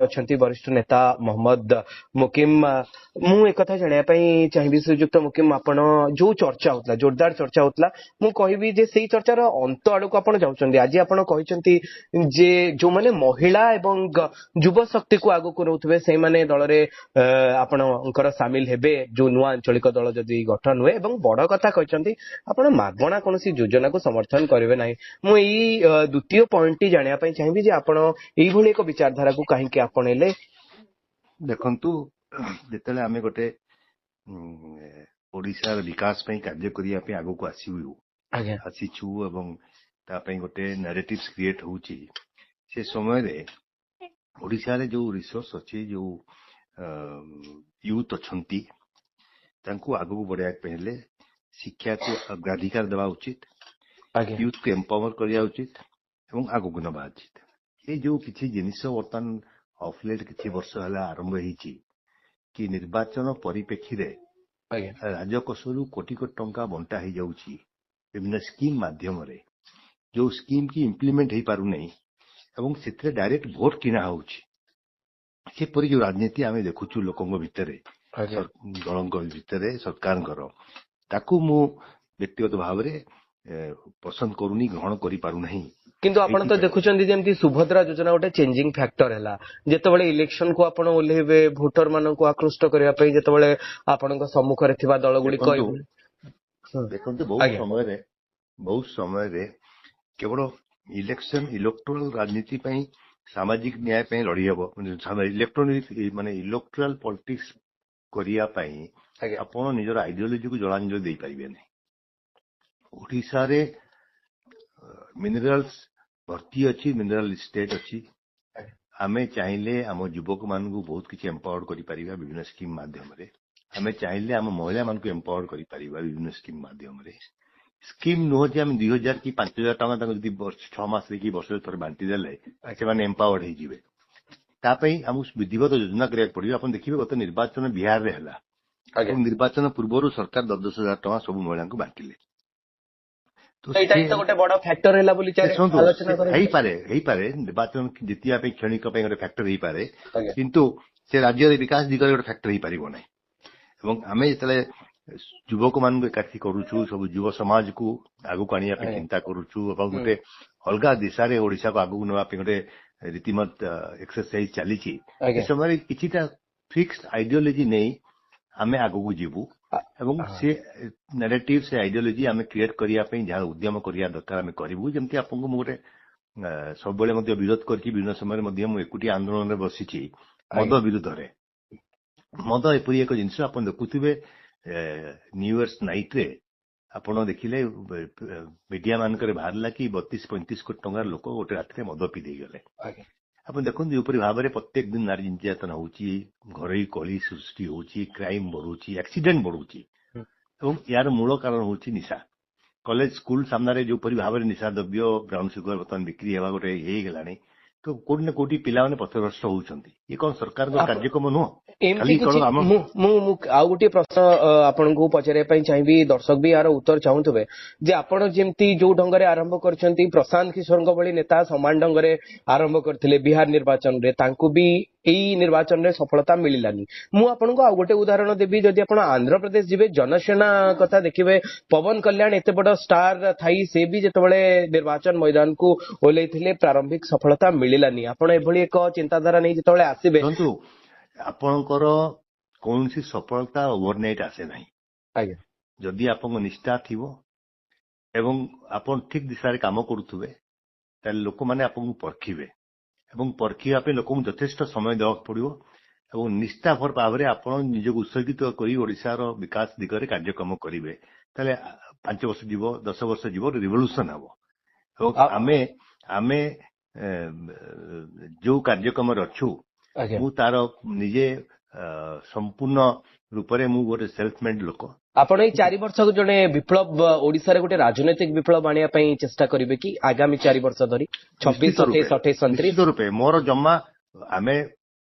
अच्छा वरिष्ठ नेता मोहम्मद मुकिम मु एक जाना चाहिए श्रीजुक्त मुकिम आपण जो चर्चा होता जोरदार चर्चा होता मु कहबी जे से चर्चार अंत आड़ को आप जाऊँच आज आप जे जो मैंने महिला एवं युव शक्ति को आग को रोथे से मैंने दल में आपणकर सामिल हेबे जो नुआ आंचलिक दल जदि गठन हुए एवं बड़ कथा कहते आप मागणा कौन योजना को समर्थन करेंगे ना मुझे द्वितीय पॉइंट टी जानापी चाहिए जे आप एक विचारधारा को कहीं आपणेले देखंतु जेतेले आमे गोटे ओडिशार विकास पई कार्य करिया पे आगो को आसीबु आसीछु एवं ता पई गोटे नैरेटिव्स क्रिएट होउची से समय रे ओडिशा रे जो रिसोर्स अछि जो यूथ अछंती तांको आगो को बढ़ाया पहले शिक्षा को अग्राधिकार देवा उचित यूथ को एम्पावर करिया उचित एवं आगो को नबा उचित ये जो किछि जिनिस वर्तमान ऑफलेट किछि वर्ष हला आरंभ हेछि कि निर्वाचन परिप्रेक्षी रे राजकोषरु कोटी कोटी टंका बंटा हो जाउछि विभिन्न स्कीम माध्यम रे जो स्कीम की इम्प्लीमेंट हो पारु नै एवं सेत्रे डायरेक्ट वोट किना होउछि से परि जो राजनीति आमे देखुछु लोकंग भितरे दलंग भितरे सरकारंकर ताकू मु व्यक्तिगत भाव रे पसंद करूनी ग्रहण करि पारु नहीं किंतु आपण तो देखुचंदी जेमती सुभद्रा योजना गोटे चेंजिंग फैक्टर हैला जेतेबेले इलेक्शन को आपण ओलेबे वोटर मानन को आकृष्ट करिया पई जेतेबेले आपनक सम्मुख रे थिबा दल गुडी कहबे देखंतु बहुत समय रे केवल इलेक्शन इलेक्टोरल राजनीति पई सामाजिक न्याय पई लड़ी हबो इलेक्ट्रॉनिक माने इलेक्टोरल पॉलिटिक्स करिया पई आपण निजर आइडियोलॉजी को जलांजलि देई पाइबे नै ओडिसा रे मिनरल्स भर्ती अच्छी मिनरल स्टेट अच्छी आमे चाहिए आम युवक मान को बहुत किसी एम्पावर्ड करि परिबा विभिन्न स्कीम माध्यम रे आमे चाहिए आम महिला मान को एम्पावर्ड करि परिबा विभिन्न स्कीम माध्यम रे स्कीम नुह जे आम 2000 की 5000 टका तक जदि 6 मास की वर्ष थोर बांटी देले से माने एम्पावर्ड हे जिवे ता पई हम विधिवत योजना करिया पड़ियो अपन देखिबे गत निर्वाचन बिहार रे हला निर्वाचन पूर्व सरकार 10,000 टका सब महिला को बांटिले तो गोटे बड़ फैक्टर है पारे निर्वाचन जितिया क्षणिक गोटे फैक्टर हो पारे किंतु से राज्य विकास दिगरे गोटे फैक्टर हो पारिबो नै एवं आमे जतले युवक मान एकाठी करूछु सब युव समाज को आगु आनिया पे चिंता करूछु एवं गोटे अलगा दिशा रे ओडिसा को आगु नवा पे गोटे रीतिमत एक्सरसाइज चलीछि ए समय किछिटा फिक्स्ड आइडियोलॉजी नै आमे आगु को जीवु एवं से नैरेटिव से आइडियोलॉजी आमे क्रिएट करिया पे जहाँ उद्यम करिया दरकार आमे करिवु जेमति आपन को गोटे सब बेले मध्ये विरोध करछि विभिन्न समय मध्ये मु एकुटी आंदोलन रे बसिछि मद विरोध रे मद एपरि एक जिंस आपन देखुथिबे न्यू इयर्स नाइट रे आपन देखिले मीडिया मान करे बाहरला कि 32-35 कोटी टंका लोक गोटे रात मद पी दे गले आप देखते ऊपर भाव में प्रत्येक दिन नारी निर्यातन होची घरोई कली सृष्टि होची क्राइम बढ़ुची एक्सीडेंट बढ़ुची यार मूल कारण होची निशा कॉलेज स्कूल सामने जो भाव में निशा द्रव्य ब्राउन सुगर बर्तमान बिक्री होगा गोटे ये गलानी तो कोटी न कोटी पिला माने पथभ्रष्ट होउछंती ये कोन सरकार को कार्यक्रम नुह आ गोटे प्रश्न आपन को पचारे चाहिए दर्शक भी यार उत्तर चाहूवे जे आपण जेमती जो ढंग रे आरंभ करछंती प्रशांत किशोर भली नेता समान ढंग रे आरंभ करथिले बिहार निर्वाचन रे तांको भी एई निर्वाचन रे सफलता मिलिलानी मु आपन को आ गोटे उदाहरण देबी जदि आपण आंध्र प्रदेश जिवे जनसेना कथा देखिबे पवन कल्याण एते बड़ स्टार थाई से भी जेतबेले निर्वाचन मैदान को ओलेथिले प्रारंभिक सफलता मिलिलानी आपण एभली एक चिंताधारा नै जेतबेले आसीबे आपणकर कौन सी सफलता ओवरनाइट आसे नहीं आज्ञा जदि आपन निष्ठा थिवो एवं आपन ठीक दिशा रे काम करूथुबे त लोक माने आपन परखिबे एवं परखिया पे लोक यथेष्ट समय देवाक पड़िबो एवं निष्ठाभर भाव में आपन निजक उत्सर्गित करी ओडिसा रो विकास दिगरे कार्यक्रम करिवे ताले 5 वर्ष जीवो 10 वर्ष जीवो रिवोल्यूशन हबो एवं आमे जो कार्यक्रम रछु मु तार निजे संपूर्ण रूप रे मु गोटे सेल्फ मेड लोक आपण 4 वर्ष को जने विप्लव ओडिसा रे गोटे राजनीतिक विप्लव आनिया पई चेष्टा करिवे कि आगामी 4 वर्ष धरी 26 27 28 29 रूपे मोर जम्मा आमे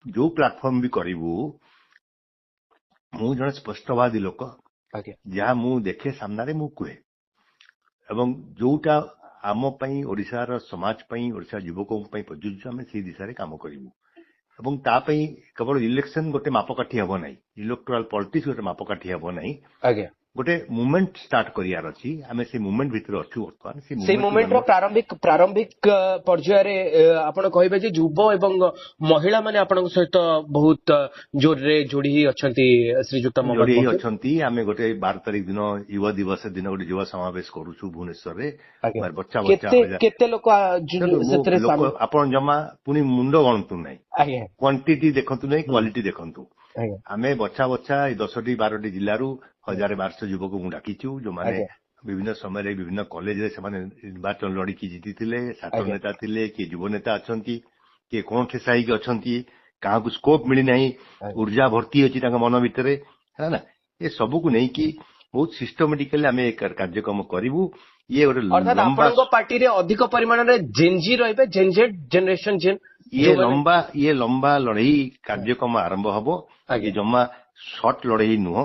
जो प्लेटफॉर्म भी करिवु मु जने स्पष्टवादी लोक जहाँ मु देखे सामना रे मु कुहे एवं जोटा आम पई ओडिसा रो समाज पई ओडिसा युवकों पई प्रयोज्य आमे से दिशा रे काम करिवु ଏବଂ ତା ପାଇଁ କେବଳ ଇଲେକ୍ସନ ଗୋଟେ ମାପକାଠି ହେବ ନାହିଁ, ଇଲେକ୍ଟୋରାଲ ପଲିଟିକ୍ସ ଗୋଟେ ମାପକାଠି ହେବ ନାହିଁ, ଆଜ୍ଞା ଗୋଟେ ମୁଭମେଣ୍ଟ ଷ୍ଟାର୍ଟ କରିବାର ଅଛି। ଆମେ ସେଇ ମୁଭମେଣ୍ଟ ଭିତରେ ଅଛୁ ବର୍ତ୍ତମାନ। ସେଇ ମୁଭମେଣ୍ଟର ପ୍ରାରମ୍ଭିକ ପର୍ଯ୍ୟାୟରେ ଆପଣ କହିବେ ଯେ ଯୁବ ଏବଂ ମହିଳା ମାନେ ଆପଣଙ୍କ ସହିତ ବହୁତ ଜୋରରେ ଯୋଡି ହେଇ ଅଛନ୍ତି ଶ୍ରୀଯୁକ୍ତ ଯୋଡି ମହମ୍ମଦ ହେଇ ମକିମ। ଅଛନ୍ତି। ଆମେ ଗୋଟେ 12 ତାରିଖ ଦିନ ଯୁବ ଦିବସ ଦିନ ଗୋଟେ ଯୁବ ସମାବେଶ କରୁଛୁ ଭୁବନେଶ୍ୱରରେ। ଆଜ୍ଞା ବଚ୍ଚା କେତେ ଲୋକ ସେଥିରେ ଆପଣ ଜମା ପୁଣି ମୁଣ୍ଡ ଗଣନ୍ତୁ ନାହିଁ, ଆଜ୍ଞା କ୍ୱାଣ୍ଟିଟି ଦେଖନ୍ତୁ ନାହିଁ, କ୍ୱାଲିଟି ଦେଖନ୍ତୁ। ଆଜ୍ଞା ଆମେ ବଛା ଏଇ 10ଟି 12ଟି ଜିଲ୍ଲାରୁ 1200 ଯୁବକଙ୍କୁ ଡାକିଛୁ, ଯୋଉମାନେ ଆଜ୍ଞା ବିଭିନ୍ନ ସମୟରେ ବିଭିନ୍ନ କଲେଜରେ ସେମାନେ ନିର୍ବାଚନ ଲଢିକି ଜିତିଥିଲେ। ଛାତ୍ର ଆଜ୍ଞା ନେତା ଥିଲେ, କିଏ ଯୁବ ନେତା ଅଛନ୍ତି, କିଏ କଣ ଠେସା ହେଇକି ଅଛନ୍ତି, କାହାକୁ ସ୍କୋପ ମିଳିନାହିଁ, ଆଜ୍ଞା ଉର୍ଜା ଭର୍ତ୍ତି ଅଛି ତାଙ୍କ ମନ ଭିତରେ, ହେଲା ନା। ଏ ସବୁକୁ ନେଇକି ବହୁତ ସିଷ୍ଟମେଟିକାଲି ଆମେ କାର୍ଯ୍ୟକ୍ରମ କରିବୁ। ଇଏ ଗୋଟେ ଅର୍ଥାତ୍ ଲମ୍ବା ଆପଣଙ୍କ ପାର୍ଟିରେ ଅଧିକ ପରିମାଣରେ ଜେନଜି ରହିବେ, ଜେନଜେଡ ଜେନେରେସନ ଇଏ ଲମ୍ବା ଲଢେଇ କାର୍ଯ୍ୟକ୍ରମ ଆରମ୍ଭ ହବ। ଇଏ ଆଜ୍ଞା ଜମା ସର୍ଟ ଲଢେଇ ନୁହଁ।